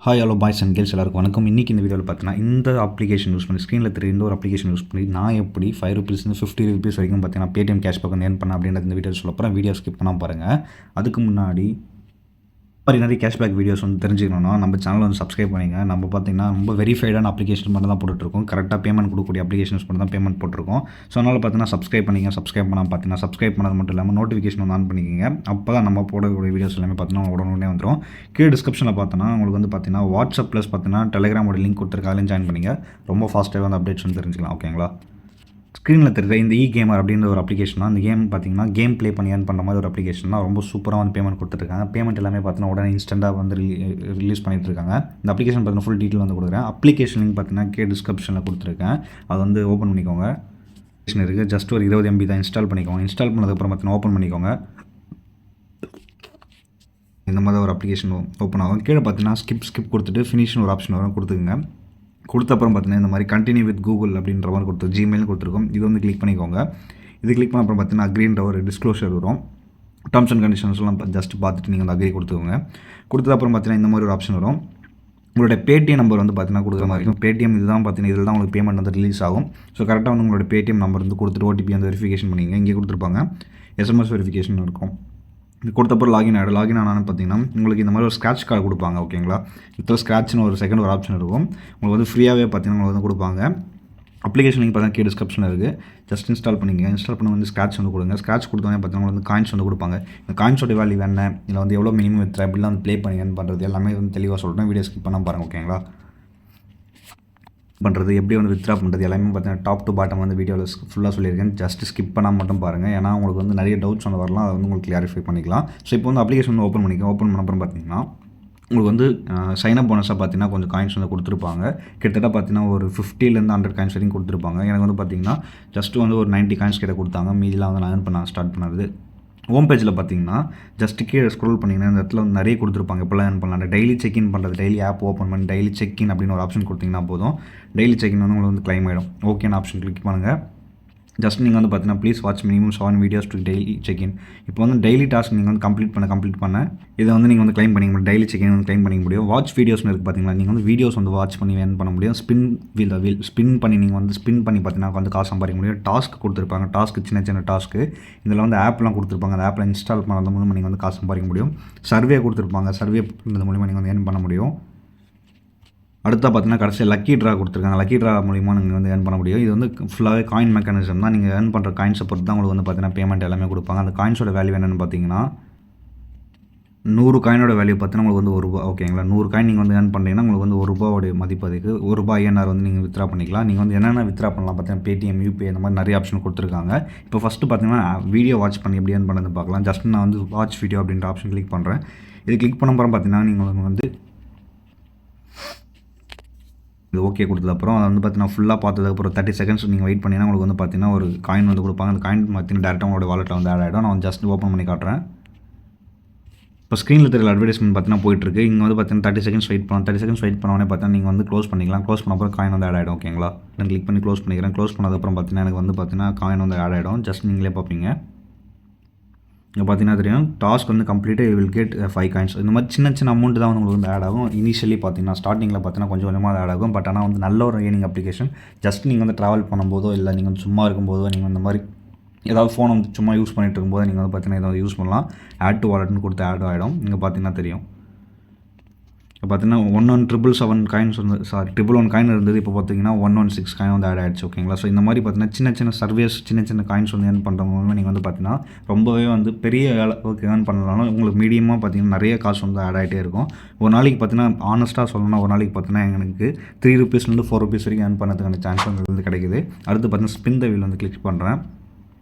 Hi hello boys and girls எல்லாருக்கும் வணக்கம். இன்றைக்கி இந்த வீடியோவில் பார்த்தீங்கன்னா இந்த அப்ளிகேஷன் யூஸ் பண்ணி ஸ்க்ரீனில் தெரிய இந்த ஒரு அப்ளிகேஷன் யூஸ் பண்ணி நான் எப்படி ₹5 ₹50 வரைக்கும் பார்த்தீங்கன்னா பேடிஎம் கேஷ்பேக் வந்து ஏர்ன் பண்ணேன் அப்படின்றது இந்த வீடியோ சொல்ல போகிறேன். வீடியோ ஸ்கிப் பண்ணாமல் பாருங்கள். அதுக்கு முன்னாடி மாதிரி நிறைய கேஷ்பேக் வீடியோஸ் வந்து தெரிஞ்சுக்கணும்னா நம்ம சேனல் வந்து சப்ஸ்கிரைப் பண்ணிங்க. நம்ம பார்த்தீங்கன்னா ரொம்ப வெரிஃபைடான அப்ளிகேஷன் மட்டும் தான் போட்டுருக்கோம். கரெக்டாக பேமெண்ட் கொடுக்கக்கூடிய அப்ளிகேஷன்ஸ் மட்டும் தான் பேமெண்ட் போட்டிருக்கோம். ஸோ அதனால் பார்த்தீங்கன்னா சப்ஸ்கிரைப் பண்ணிங்க. சப்ஸ்கிரைப் பண்ணால் பார்த்தீங்கன்னா சப்ஸ்கிரைப் பண்ணது மட்டும் இல்லாமல் நோட்டிஃபிகேஷன் வந்து ஆன் பண்ணிக்கிங்க. அப்போ தான் நம்ம போடக்கூடிய வீடியோஸ் எல்லாமே பார்த்தீங்கன்னா உடனே வந்துடும். கீழே டிஸ்கிரிப்ஷனில் பார்த்தோன்னா உங்களுக்கு வந்து பார்த்தீங்கன்னா வாட்ஸ்அப் ப்ளஸ் பார்த்தீங்கன்னா டெலிகிராமோட லிங்க் கொடுத்துருக்காங்க. ஜாயின் பண்ணிங்க. ரொம்ப ஃபாஸ்ட்டாக வந்து அப்டேட்ஸ் வந்து தெரிஞ்சுக்கலாம். ஓகேங்களா? ஸ்க்ரீனில் தெரியுற இந்த கேமர் அப்படின்ற ஒரு அப்ளிகேஷன் தான். இந்த கேம் பார்த்தீங்கன்னா கேம் ப்ளே பண்ணி ஏர்ன் பண்ணுற மாதிரி ஒரு அப்ளிகேஷன் தான். ரொம்ப சூப்பராக வந்து பேமெண்ட் கொடுத்துருக்காங்க. பேமெண்ட் எல்லாமே பார்த்தீங்கன்னா உடனே இன்ஸ்டண்ட்டாக வந்து ரிலீஸ் பண்ணிட்டு இருக்காங்க. இந்த அப்ளிகேஷன் பார்த்தீங்கன்னா ஃபுல் டீட்டெயில் வந்து கொடுக்குறேன். அப்ளிகேஷன் லிங்க் பார்த்தீங்கன்னா டிஸ்கிரிப்ஷனில் கொடுத்துருக்கேன். அது வந்து ஓப்பன் பண்ணிக்கோங்க. இருக்குது ஜஸ்ட் ஒரு 20 MB தான். இன்ஸ்டால் பண்ணிக்கோங்க. இன்ஸ்டால் பண்ணதுக்கப்புறம் பார்த்தீங்கன்னா ஓப்பன் பண்ணிக்கோங்க. இந்த மாதிரி ஒரு அப்ளிகேஷன் ஓப்பன் ஆகும். கீழே பார்த்தீங்கன்னா ஸ்கிப் கொடுத்துட்டு ஃபினிஷ்னு ஒரு ஆப்ஷன் வரும், கொடுத்துக்குங்க. கொடுத்தப்புறம் பார்த்தீங்கன்னா இந்த மாதிரி கண்டினியூ வித் கூகுள் அப்படின்ற மாதிரி கொடுத்து ஜிமெயில் கொடுத்துருக்கோம். இது வந்து கிளிக் பண்ணிக்கோங்க. இது கிளிக் பண்ண அப்புறம் பார்த்தீங்கன்னா அக்ரின்ற ஒரு டிஸ்க்ளோஷர் வரும். டர்ம்ஸ் அண்ட் கண்டிஷன்ஸ்லாம் ஜஸ்ட் பார்த்துட்டு நீங்கள் வந்து அக்ரி கொடுத்துக்கோங்க. கொடுத்ததுக்கப்புறம் பார்த்தீங்கன்னா இந்த மாதிரி ஒரு ஆப்ஷன் வரும். உங்களோட பேடிஎம் நம்பர் வந்து பார்த்தீங்கன்னா கொடுக்குற மாதிரி இருக்கும். பேடிஎம் இதுதான் பார்த்தீங்கன்னா இதில் தான் உங்களுக்கு பேமெண்ட் வந்து ரிலீஸ் ஆகும். ஸோ கரெக்டாக வந்து உங்களோட பேடிஎம் நம்பர் வந்து கொடுத்துட்டு ஓடிபி வந்து வெரிஃபிகேஷன் பண்ணிங்க. இங்கே கொடுத்துருப்பாங்க. எஸ்எம்எஸ் வெரிஃபிகேஷன் இருக்கும். இது கொடுத்தப்பறம் லாகின் ஆகிடும். லாகின் ஆனான்னு பார்த்தீங்கன்னா உங்களுக்கு இந்த மாதிரி ஒரு ஸ்க்ராட்ச் கார்டு கொடுப்பாங்க. ஓகேங்களா? இப்போ ஸ்க்ராட்ச்னு ஒரு செகண்ட் ஒரு ஆப்ஷன் இருக்கும். உங்களுக்கு வந்து ஃப்ரீயாகவே பார்த்தீங்கன்னா உங்களுக்கு வந்து கொடுப்பாங்க. அப்ளிகேஷன் லிங்க் பார்த்தீங்கன்னா டிஸ்கிரிப்ஷனில் இருக்குது. ஜஸ்ட் இன்ஸ்டால் பண்ணிங்க. இன்ஸ்டால் பண்ண வந்து ஸ்க்ராட்ச் வந்து கொடுங்க. ஸ்க்ராட்ச் கொடுத்தோன்னே பார்த்தீங்கன்னா உங்களுக்கு வந்து காயின்ஸ் வந்து கொடுப்பாங்க. இந்த காயின்ஸோட வேல்யூ என்ன, இதில் வந்து எவ்வளோ மினிமம் வித்ரா எப்படிலாம் வந்து ப்ளே பண்ணி ஏர்ன் பண்ணுறது எல்லாமே வந்து தெளிவாக சொல்கிறேன். வீடியோ ஸ்கிப் பண்ணால் பாருங்கள். ஓகேங்களா? பண்ணுறது எப்படி வந்து வித்ரா பண்ணுறது எல்லாமே பார்த்தீங்கன்னா டாப் டு பாட்டம் வந்து வீடியோவில் ஃபுல்லாக சொல்லியிருக்கேன். ஜஸ்ட் ஸ்கிப் பண்ணால் மட்டும் பாருங்கள். ஏன்னா உங்களுக்கு வந்து நிறைய டவுட்ஸ் வந்து வரலாம். அதை வந்து உங்களுக்கு கிளாரிஃபை பண்ணிக்கலாம். ஸோ இப்போ வந்து அப்ளிகேஷன் வந்து ஓப்பன் பண்ணிக்கலாம். ஓப்பன் பண்ண அப்புறம் பார்த்தீங்கன்னா உங்களுக்கு வந்து சைனப் போனஸாக பார்த்தீங்கன்னா கொஞ்சம் காயின்ஸ் வந்து கொடுத்துருப்பாங்க. கிட்டத்தட்ட பார்த்தீங்கன்னா ஒரு 50லேருந்து 100 காயின்ஸ் வரைக்கும் கொடுத்துருப்பாங்க. எனக்கு வந்து பார்த்தீங்கன்னா ஜஸ்ட் வந்து ஒரு 90 காயின்ஸ் கிட்ட கொடுத்தாங்க. மீதிலாம் வந்து நான் ஏர்ன் பண்ண ஸ்டார்ட் பண்ணது. ஹோம் பேஜில் பார்த்தீங்கன்னா ஜஸ்ட் கீழே ஸ்க்ரோல் பண்ணிங்கன்னா இந்த இடத்துல வந்து நிறைய கொடுத்துருப்பாங்க. எப்போல்லாம் ஏர்ன் பண்ணலாம். டெய்லி செக்இன் பண்ணுறது, டெய்லி ஆப் ஓப்பன் பண்ணி டெய்லி செக்இன் அப்படின்னு ஒரு ஆப்ஷன் கொடுத்தீங்கன்னா போதும். டெய்லி செக்இன் வந்து உங்களுக்கு வந்து கிளைம் ஆகிடும். ஓகேன்னு ஆப்ஷன் கிளிக் பண்ணுங்கள். ஜஸ்ட் நீங்கள் வந்து பார்த்தீங்கன்னா please watch minimum 7 videos to daily check in. இப்போ வந்து டெய்லி டாஸ்க் நீங்கள் வந்து கம்ப்ளீட் பண்ண இதை வந்து நீங்கள் வந்து கிளைம் பண்ணிக்க முடியும். டெய்லி செக்இன் வந்து கிளைம் பண்ணிக்க முடியும். வாட்ச் வீடியோஸ்னு இருக்குது பார்த்தீங்களா? நீங்கள் வந்து வீடியோஸ் வந்து வாட்ச் பண்ணி ஏர்ன் பண்ண முடியும். ஸ்பின் பண்ணி நீங்கள் வந்து ஸ்பின் பண்ணி பார்த்தீங்கன்னா வந்து காசு சம்பாதிக்க முடியும். டாஸ்க் கொடுத்துருப்பாங்க. டாஸ்க்கு சின்ன சின்ன டாஸ்க்கு இதில் வந்து ஆப்லாம் கொடுத்துருப்பாங்க. அந்த ஆப்பில் இன்ஸ்டால் பண்ணது மூலமாக நீங்கள் வந்து காசு சம்பாதிக்க முடியும். சர்வே கொடுத்துருப்பாங்க. சர்வே பண்ணுறது மூலிமா நீங்கள் வந்து ஏர்ன் பண்ண முடியும். அடுத்தா பார்த்தீங்கன்னா கடைசியாக லக்கி ட்ரா கொடுத்துருக்காங்க. லக்கி ட்ரா மூலிமா நீங்கள் வந்து ஏர்ன் பண்ண முடியும். இது வந்து ஃபுல்லாகவே காயின் மெக்கானிசம் தான். நீங்கள் ஏர்ன் பண்ணுற காயின்ஸை பொறுத்து தான் உங்களுக்கு வந்து பார்த்தீங்கன்னா பேமெண்ட் எல்லாமே கொடுப்பாங்க. அந்த காயின்ஸோட வேல்யூ என்னென்னு பார்த்தீங்கன்னா 100 காயினோட வேல்யூ பார்த்தீங்கன்னா உங்களுக்கு வந்து ₹1. ஓகேங்களா? 100 காயின் நீங்கள் வந்து ஏர்ன் பண்ணுறீங்கன்னா உங்களுக்கு வந்து ₹1 மதிப்பு. அதுக்கு ₹1 INR வந்து நீங்கள் வித்ரா பண்ணிக்கலாம். நீங்கள் வந்து என்னென்ன வித்ரா பண்ணலாம் பார்த்தீங்கன்னா பேடிஎம், யூபிஐ இந்த மாதிரி நிறைய ஆப்ஷன் கொடுத்துருக்காங்க. இப்போ ஃபஸ்ட்டு பார்த்தீங்கன்னா வீடியோ வாட்ச் பண்ணி எப்படி ஏர்ன் பண்ணுறது பார்க்கலாம். ஜஸ்ட் நான் வந்து வாட்ச் வீடியோ அப்படின்ற ஆப்ஷன் கிளிக் பண்ணுறேன். இது கிளிக் பண்ண அப்புறம் பார்த்தீங்கன்னா நீங்கள் வந்து இது ஓகே கொடுத்ததுக்கப்புறம் அதை வந்து பார்த்தீங்கன்னா ஃபுல்லாக பார்த்ததுக்கப்புறம் 30 செகண்ட்ஸ் நீங்கள் வெயிட் பண்ணிங்கன்னா உங்களுக்கு வந்து பார்த்தீங்கன்னா ஒரு காயின் வந்து கொடுப்பாங்க. அந்த காயின் பார்த்தீங்கன்னா டேரெக்டாக உங்களோட வாலெட்டில் வந்து ஆட் ஆகிடும். நான் ஜஸ்ட் ஓப்பன் பண்ணி காட்டுறேன். இப்போ ஸ்க்ரீனில் தெரியல அட்வர்டைஸ்மெண்ட் பார்த்தீங்கன்னா போயிட்டுருக்கு. இங்கே வந்து பார்த்தீங்கன்னா 30 செகண்ட்ஸ் வெயிட் பண்ணலாம். 30 செகண்ட்ஸ் வெயிட் பண்ணோடனே பார்த்தீங்கன்னா நீங்கள் வந்து க்ளோஸ் பண்ணிக்கலாம். க்ளோஸ் பண்ண அப்புறம் காயின் வந்து ஆட் ஆகிடும். ஓகேங்களா? நான் கிளிக் பண்ணி க்ளோஸ் பண்ணிக்கிறேன். க்ளோஸ் பண்ணதுக்கப்புறம் பார்த்தீங்கன்னா எனக்கு வந்து பார்த்தீங்கன்னா காயின் வந்து ஆட் ஆகிடும். ஜஸ்ட் நீங்களே பார்ப்பீங்க. இங்கே பார்த்தீங்கன்னா தெரியும் டாஸ்க் வந்து கம்ப்ளீட்டாக யூ வில் கெட் 5 காயின்ஸ். இந்த மாதிரி சின்ன சின்ன அமௌண்ட் தான் வந்து உங்களுக்கு வந்து ஆட் ஆகும். இனிஷியலி பார்த்தீங்கன்னா ஸ்டார்டிங்கில் பார்த்தீங்கன்னா கொஞ்சம் கொஞ்சமாக ஆட் ஆகும். பட் ஆனால் வந்து நல்ல ஒரு ஏர்னிங் அப்ளிகேஷன். ஜஸ்ட் நீங்கள் வந்து ட்ராவல் பண்ணும்போதோ இல்லை நீங்கள் வந்து சும்மா இருக்கும்போதோ நீங்கள் இந்த மாதிரி ஏதாவது ஃபோன் வந்து சும்மா யூஸ் பண்ணிட்டு இருக்கும்போது நீங்கள் வந்து பார்த்தீங்கன்னா இதை யூஸ் பண்ணலாம். ஆட் டு வாலெட்னு கொடுத்து ஆட் ஆகிடும். இங்கே பார்த்தீங்கன்னா தெரியும். இப்போ பார்த்தீங்கன்னா 11,777 காயின்ஸ் வந்து 111 காயின் இருந்தது. இப்போ பார்த்தீங்கன்னா 116 காயின் வந்து ஆட் ஆகிடுச்சு. ஓகேங்களா? ஸோ இந்த மாதிரி பார்த்தீங்கன்னா சின்ன சின்ன சர்வீஸ் சின்ன சின்ன காயின்ஸ் வந்து ஏர்ன் பண்ணுற மூலமாக நீங்கள் வந்து பார்த்தீங்கன்னா ரொம்பவே வந்து பெரிய அளவுக்கு ஏர்ன் பண்ணலாம். உங்களுக்கு மீடியமாக பார்த்தீங்கன்னா நிறைய காசு வந்து ஆட் ஆகிட்டே இருக்கும். ஒரு நாளைக்கு பார்த்தீங்கன்னா ஆனஸ்ட்டாக சொல்லணும்னா ஒரு நாளைக்கு பார்த்தீங்கன்னா எனக்கு ₹3 ₹4 வரைக்கும் ஏர்ன் பண்ணுறதுக்கான சான்ஸ் வந்து கிடைக்குது. அடுத்து பார்த்தீங்கன்னா ஸ்பின் த வீல் வந்து கிளிக் பண்ணுறேன்.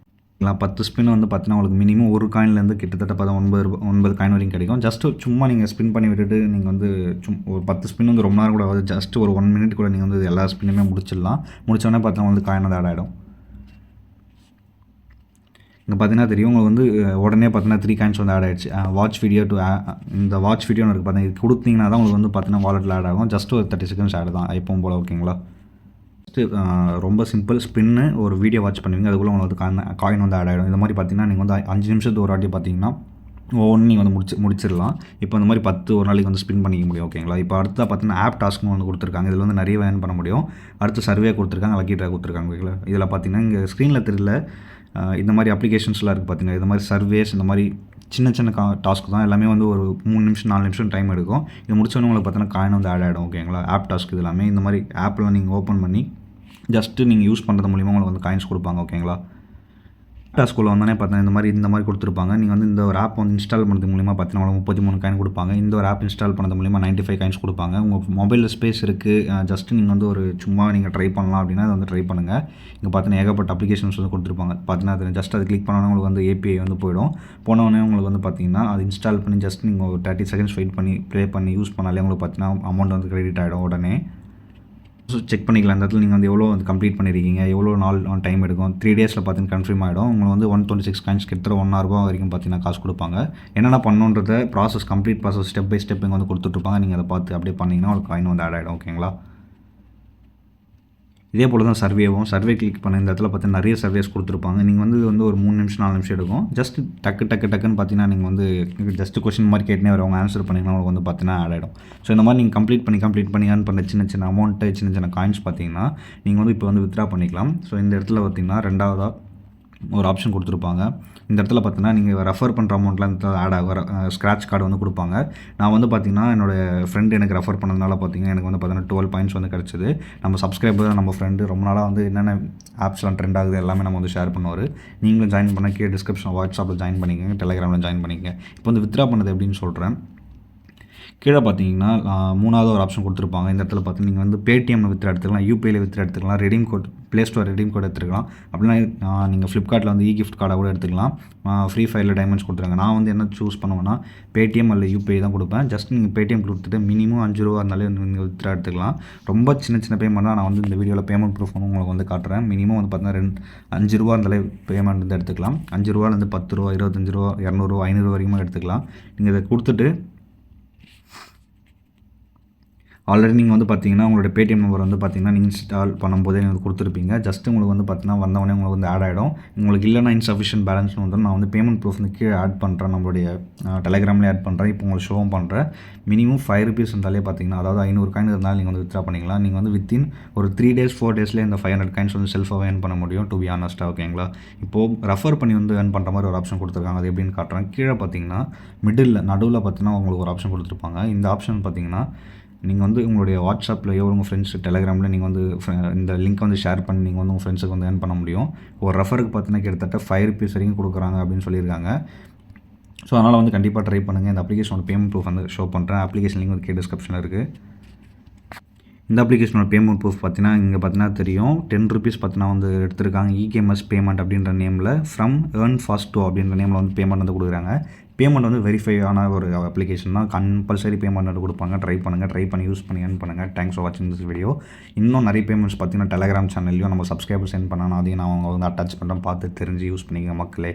10 ஸ்பின் வந்து பார்த்தீங்கன்னா உங்களுக்கு மினிமம் ஒரு காயின்லேருந்து கிட்டத்தட்ட 9 காயின் வரைக்கும் கிடைக்கும். ஜஸ்ட்டு சும்மா நீங்கள் ஸ்பின் பண்ணி விட்டுட்டு நீங்கள் வந்து ஒரு 10 ஸ்பின் வந்து ரொம்ப நேரம் கூட ஆகுது. ஜஸ்ட் ஒரு 1 மினிட் கூட நீங்கள் வந்து எல்லா ஸ்பின்னுமே முடிச்சிடலாம். முடிச்சோடனே பார்த்தீங்கன்னா வந்து காயின் வந்து ஆட் ஆகிடும். இங்கே பார்த்தீங்கன்னா தெரியும் உங்களுக்கு வந்து உடனே பார்த்தீங்கன்னா 3 காயின்ஸ் வந்து ஆட் ஆகிடுச்சு. வாட்ச் வீடியோ டு இந்த வாட்ச் வீடியோன்னு இருக்குது பார்த்தீங்கன்னா இது கொடுத்தீங்கன்னா தான் உங்களுக்கு வந்து பார்த்தீங்கன்னா வாலெட்டில் ஆட் ஆகும். ஜஸ்ட் ஒரு 30 செகண்ட்ஸ் ஆட் தான் எப்பவும் போல். ஓகேங்களா? ரொம்ப சிம்பிள் ஸ்பின்னு ஒரு வீடியோ வாட்ச் பண்ணுவீங்க. அதுக்குள்ளே உங்களுக்கு வந்து காயின் வந்து ஆட் ஆகிடும். இந்த மாதிரி பார்த்தீங்கன்னா நீங்கள் வந்து 5 நிமிஷத்துக்கு ஒரு வாட்டி பார்த்தீங்கன்னா ஒவ்வொன்றும் நீங்கள் வந்து முடிச்சிடலாம். இப்போ இந்த மாதிரி 10 ஒரு நாளைக்கு வந்து ஸ்பின் பண்ணிக்க முடியும். ஓகேங்களா? இப்போ அடுத்தா பார்த்தீங்கன்னா ஆப் டாஸ்க்னு வந்து கொடுத்துருக்காங்க. இதில் வந்து நிறைய ஏர்ன் பண்ண முடியும். அடுத்து சர்வே கொடுத்துருக்காங்க, லக்கி ட்ரா கொடுத்துருக்காங்க. ஓகேங்களா? இதில் பார்த்தீங்கன்னா இங்கே ஸ்க்ரீனில் தெரியல இந்த மாதிரி அப்ளிகேஷன்ஸ்லாம் இருக்குது பார்த்தீங்கன்னா, இது மாதிரி சர்வேஸ் இந்த மாதிரி சின்ன சின்ன டாஸ்க் தான். எல்லாமே வந்து ஒரு 3 நிமிஷம் 4 நிமிஷம் டைம் எடுக்கும். இது முடிச்சோன்னே உங்களுக்கு பார்த்தீங்கன்னா காயின் வந்து ஆட் ஆகிடும். ஓகேங்களா? ஆப் டாஸ்க் இது எல்லாமே இந்த மாதிரி ஆப்லாம் நீங்கள் ஓப்பன் பண்ணி ஜஸ்ட்டு நீங்கள் யூஸ் பண்ணுறது மூலிமா உங்களுக்கு வந்து காயின்ஸ் கொடுப்பாங்க. ஓகேங்களா? டாஸ்க்குள்ளே வந்தோடனே பார்த்தீங்கன்னா இந்த மாதிரி கொடுத்துருப்பாங்க. நீங்கள் வந்து இந்த ஒரு ஆப் வந்து இன்ஸ்டால் பண்ணுறது மூலிமா பார்த்தீங்கன்னா உங்களுக்கு 33 காயின் கொடுப்பாங்க. இந்த ஒரு ஆப் இன்ஸ்டால் பண்ணது மூலிமா 95 காயின்ஸ் கொடுப்பாங்க. உங்கள் மொபைலில் ஸ்பேஸ் இருக்குது, ஜஸ்ட்டு நீங்கள் வந்து ஒரு சும்மா நீங்கள் ட்ரை பண்ணலாம் அப்படின்னா அதை வந்து ட்ரை பண்ணுங்கள். இங்கே பார்த்தீங்கன்னா ஏகப்பட்ட அப்ளிகேஷன்ஸ் வந்து கொடுத்துருப்பாங்க. பார்த்தீங்கன்னா அது ஜஸ்ட் அது கிளிக் பண்ணோன்னே உங்களுக்கு வந்து API வந்து போயிடும். போனோடனே உங்களுக்கு வந்து பார்த்தீங்கன்னா அது இன்ஸ்டால் பண்ணி ஜஸ்ட் நீங்கள் ஒரு 30 செகண்ட்ஸ் வெயிட் பண்ணி ப்ளே பண்ணி யூஸ் பண்ணாலே உங்களுக்கு பார்த்தீங்கன்னா அமௌண்ட் வந்து கிரெடிட் ஆகிடும் உடனே. ஸோ செக் பண்ணிக்கலாம். இந்த இடத்துல நீங்கள் வந்து எவ்வளோ வந்து கம்ப்ளீட் பண்ணியிருக்கீங்க, எவ்வளோ நாள் டைம் எடுக்கும். 3 டேஸில் பார்த்தீங்கன்னா கன்ஃபார்ம் ஆகிடும். உங்களுக்கு வந்து 126 காயின்ஸ் கிட்டத்தட்ட ₹1,000 வரைக்கும் பார்த்தீங்கன்னா காசு கொடுப்பாங்க. என்னென்ன பண்ணணுன்றத complete process step by step இங்கே வந்து கொடுத்துட்ருப்பாங்க. நீங்கள் அதை பார்த்து அப்படியே பண்ணிங்கன்னா உங்களுக்கு காயின் வந்து ஆட் ஆகிடும். ஓகேங்களா? இதே போல் தான் சர்வே கிளிக் பண்ண இந்த இடத்துல பார்த்தீங்கன்னா நிறைய சர்வேஸ் கொடுத்துருப்பாங்க. நீங்கள் வந்து ஒரு 3 நிமிஷம் 4 நிமிஷம் எடுக்கும். ஜஸ்ட் டக்குன்னு பார்த்தீங்கன்னா நீங்கள் வந்து ஜஸ்ட் கொஸ்டின் மாதிரி கேட்டுனே வரவங்க ஆன்சர் பண்ணிங்கன்னா உங்களுக்கு வந்து பார்த்தீங்கன்னா ஆட் ஆகிடும். ஸோ இந்த மாதிரி நீங்கள் கம்ப்ளீட் பண்ணி ஏர்ன் பண்ண சின்ன அமௌண்ட்டு சின்ன காயின்ஸ் பார்த்தீங்கன்னா நீங்கள் வந்து இப்போ வந்து வித்ட்ரா பண்ணிக்கலாம். ஸோ இந்த இடத்துல பார்த்தீங்கன்னா ரெண்டாவதாக ஒரு ஆப்ஷன் கொடுத்துருப்பாங்க. இந்த இடத்துல பார்த்தீங்கன்னா நீங்கள் ரெஃபர் பண்ணுற அமௌண்ட்லாம் இந்த ஆட் ஆகிற ஸ்க்ராட்ச் கார்டு வந்து கொடுப்பாங்க. நான் வந்து பார்த்தீங்கன்னா என்னோடய ஃப்ரெண்டு எனக்கு ரெஃபர் பண்ணதுனால பார்த்தீங்கன்னா எனக்கு வந்து பார்த்தீங்கன்னா 12 பாயிண்ட்ஸ் வந்து கிடச்சிது. நம்ம சப்ஸ்கிரைபர் நம்ம ஃப்ரெண்டு ரொம்ப நாளாக வந்து என்னென்ன ஆப்ஸ்லாம் ட்ரெண்ட் ஆகுது எல்லாமே நம்ம வந்து ஷேர் பண்ணுவார். நீங்களும் ஜாயின் பண்ண கீழே டிஸ்கிரிப்ஷன் வாட்ஸ்அப்பில் ஜாயின் பண்ணிக்கங்க, டெலிகிராமில் ஜாயின் பண்ணிக்கங்க. இப்போ வந்து வித்ட்ரா பண்ணது எப்படின்னு சொல்கிறேன். கீழே பார்த்தீங்கன்னா 3வது ஒரு ஆப்ஷன் கொடுத்துருப்பாங்க. இந்த இடத்துல பார்த்து நீங்கள் வந்து பேடிஎம்மில் வித்ட்ரா எடுத்துக்கலாம், யூபிஐயில் வித்ட்ரா எடுத்துக்கலாம், redeem code play store redeem code எடுத்துக்கலாம். அப்படின்னா நீங்கள் ஃப்ளிப்கார்ட்டில் வந்து கிஃப்ட் கார்டை கூட எடுத்துக்கலாம். ஃப்ரீ ஃபயரில் டைமண்ட்ஸ் கொடுத்துருங்க. நான் வந்து என்ன சூஸ் பண்ணுவேன்னா பேடிஎம் அல்ல யூபிஐ தான் கொடுப்பேன். ஜஸ்ட் நீங்கள் பேடிஎம் கொடுத்துட்டு மினிமம் ₹5 இருந்தாலே நீங்கள் வித்ட்ரா எடுத்துக்கலாம். ரொம்ப சின்ன பேமெண்ட் தான். நான் வந்து இந்த வீடியோவில் பேமெண்ட் ப்ரூஃப் வந்து உங்களுக்கு வந்து காட்டுறேன். மினிமம் வந்து பார்த்தீங்கன்னா ₹5 இருந்தாலே பேமெண்ட் வந்து எடுத்துக்கலாம். ₹5 10 ₹25 200 500 வரைக்கும் எடுத்துக்கலாம். நீங்கள் இதை கொடுத்துட்டு ஆல்ரெடி நீங்கள் வந்து பார்த்தீங்கன்னா உங்களோட பேடிஎம் நம்பர் வந்து பார்த்தீங்கன்னா நீங்கள் இன்ஸ்டால் பண்ணும்போதே நீங்கள் கொடுத்துருப்பீங்க. ஜஸ்ட் உங்களுக்கு வந்து பார்த்தீங்கன்னா வந்தவொடனே உங்களுக்கு வந்து ஆட் ஆகிடும். உங்களுக்கு இல்லைனா இன்சஃபிஷியன்ட் பேலன்ஸ்னு வந்து நான் வந்து பேமெண்ட் ப்ரூஃப் வந்து கீழே ஆட் பண்ணுறேன், நம்மளுடைய டெலிகிராம்லேயே ஆட் பண்ணுறேன். இப்போ உங்களுக்கு ஷோவும் பண்ணுறேன். மினிமம் ₹5 இருந்தாலே பார்த்தீங்கன்னா அதாவது 500 காயின் இருந்தாலும் நீங்கள் வந்து வித்ட்ரா பண்ணிக்கலாம். நீங்கள் வந்து வித்தின் ஒரு 3 டேஸ் 4 டேஸ்லேயே இந்த 500 காயின்ஸ் வந்து செல்ஃபாக ஏர்ன் பண்ண முடியும். டு பி ஆனஸ்ட்டாக. ஓகேங்களா? இப்போது ரெஃபர் பண்ணி வந்து ஏர்ன் பண்ணுற மாதிரி ஒரு ஆப்ஷன் கொடுத்துருக்காங்க. அது எப்படின்னு காட்டுறேன். கீழே பார்த்தீங்கன்னா நடுவில் பார்த்தீங்கன்னா உங்களுக்கு ஒரு ஆப்ஷன் கொடுத்துருப்பாங்க. இந்த ஆப்ஷன் பார்த்தீங்கன்னா நீங்கள் வந்து உங்களுடைய வாட்ஸ்அப்லையோ உங்கள் ஃப்ரெண்ட்ஸ் டெலிகிராமில் நீங்கள் வந்து இந்த லிங்க் வந்து ஷேர் பண்ணி நீங்கள் வந்து உங்கள் ஃப்ரெண்ட்ஸுக்கு வந்து ஏர்ன் பண்ண முடியும். ஒரு ரெஃபருக்கு பார்த்தீங்கன்னா கிட்டத்தட்ட ₹5 வரைக்கும் கொடுக்குறாங்க அப்படின்னு சொல்லியிருக்காங்க. ஸோ அதனால் வந்து கண்டிப்பாக ட்ரை பண்ணுங்கள். இந்த அப்ளிகேஷனோட பேமெண்ட் ப்ரூஃப் வந்து ஷோ பண்ணுறேன். அப்ளிகேஷன் லிங்க் வந்து டிஸ்கிரிப்ஷனில் இருக்குது. இந்த அப்ளிகேஷனோட பேமெண்ட் ப்ரூஃப் பார்த்தீங்கன்னா இங்கே பார்த்தீங்கன்னா தெரியும். ₹10 பார்த்தீங்கன்னா வந்து எடுத்திருக்காங்க. இகேஎம்எஸ் பேமெண்ட் அப்படின்ற நேமில் ஃப்ரம் ஏர்ன் ஃபாஸ்ட் டூ அப்படின்ற நேமில் வந்து பேமெண்ட் வந்து கொடுக்குறாங்க. பேமெண்ட் வந்து வெரிஃபை ஆன ஒரு அப்ளிகேஷன் தான். கம்பல்சரி பேமெண்ட் வந்து கொடுப்பாங்க. ட்ரை பண்ணி யூஸ் பண்ணி ஏர்ன் பண்ணுங்கள். தேங்க்ஸ் ஃபார் வாட்சிங் திஸ் வீடியோ. இன்னும் நிறைய பேமெண்ட்ஸ் பார்த்தீங்கன்னா டெலிகிராம் சேனல்லையும் நம்ம சப்ஸ்கிரைபர் சென்ட் பண்ணாலும் அதையும் நான் அவங்க வந்து அட்டாச் பண்ணுறேன். பார்த்து தெரிஞ்சு யூஸ் பண்ணிக்க மக்களே.